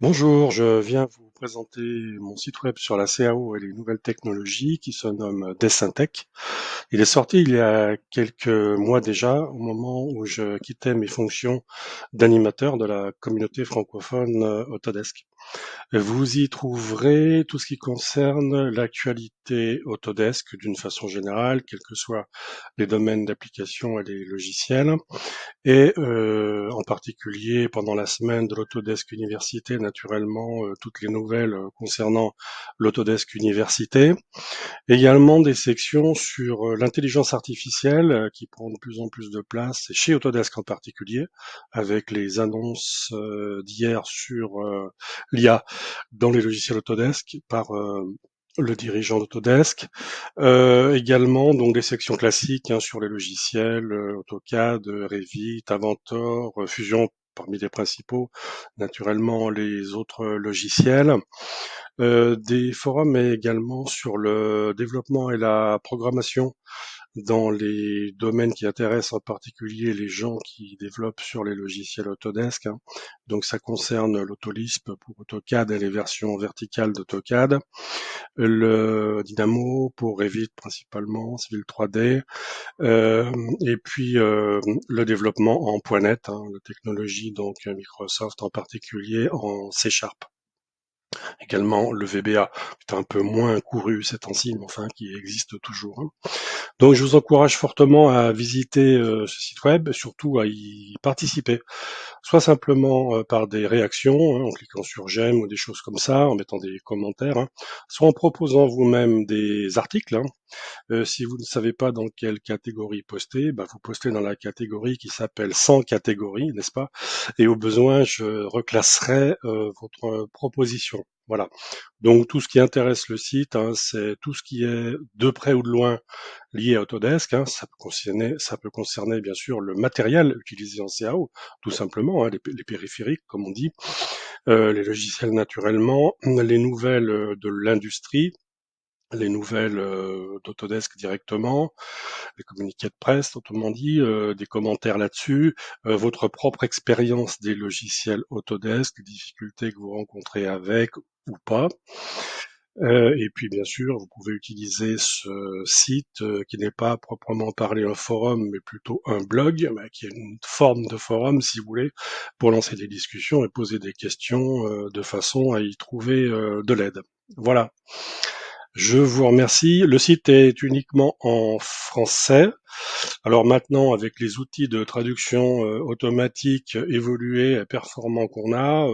Bonjour, je viens vous présenter mon site web sur la CAO et les nouvelles technologies qui se nomme Dessintech. Il est sorti il y a quelques mois déjà, au moment où je quittais mes fonctions d'animateur de la communauté francophone Autodesk. Vous y trouverez tout ce qui concerne l'actualité Autodesk d'une façon générale, quels que soient les domaines d'application et les logiciels. Et en particulier pendant la semaine de l'Autodesk Université, naturellement, toutes les nouvelles concernant l'Autodesk Université. Également des sections sur l'intelligence artificielle qui prend de plus en plus de place, et chez Autodesk en particulier, avec les annonces d'hier sur l'IA dans les logiciels Autodesk par le dirigeant d'Autodesk. Également donc des sections classiques sur les logiciels AutoCAD, Revit, Inventor, Fusion parmi les principaux, naturellement les autres logiciels. Des forums également sur le développement et la programmation dans les domaines qui intéressent en particulier les gens qui développent sur les logiciels Autodesk. Donc ça concerne l'Autolisp pour AutoCAD et les versions verticales d'AutoCAD, le Dynamo pour Revit principalement, Civil 3D, et puis le développement en .NET, la technologie donc Microsoft en particulier en C#. Également le VBA, qui est un peu moins couru ces temps-ci, mais enfin qui existe toujours. Donc je vous encourage fortement à visiter ce site web, surtout à y participer, soit simplement par des réactions, en cliquant sur j'aime ou des choses comme ça, en mettant des commentaires, soit en proposant vous-même des articles. Si vous ne savez pas dans quelle catégorie poster, vous postez dans la catégorie qui s'appelle sans catégorie, n'est-ce pas? Et au besoin, je reclasserai votre proposition. Voilà. Donc tout ce qui intéresse le site, c'est tout ce qui est de près ou de loin lié à Autodesk. Ça peut concerner bien sûr le matériel utilisé en CAO, tout simplement, les périphériques comme on dit, les logiciels naturellement, les nouvelles de l'industrie, les nouvelles d'Autodesk directement, les communiqués de presse, autrement dit, des commentaires là-dessus, votre propre expérience des logiciels Autodesk, les difficultés que vous rencontrez avec ou pas. Et puis bien sûr, vous pouvez utiliser ce site qui n'est pas proprement parlé un forum, mais plutôt un blog, qui est une forme de forum, si vous voulez, pour lancer des discussions et poser des questions de façon à y trouver de l'aide. Voilà. Je vous remercie. Le site est uniquement en français. Alors maintenant, avec les outils de traduction automatique évolués et performants qu'on a,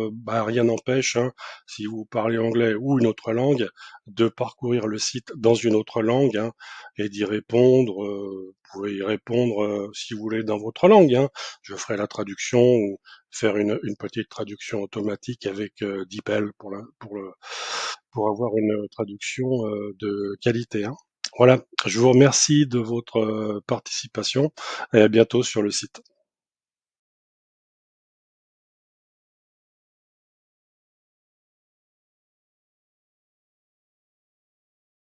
rien n'empêche, si vous parlez anglais ou une autre langue, de parcourir le site dans une autre langue et d'y répondre. Vous pouvez y répondre si vous voulez dans votre langue. Je ferai la traduction ou faire une petite traduction automatique avec DeepL pour avoir une traduction de qualité. Voilà, je vous remercie de votre participation et à bientôt sur le site.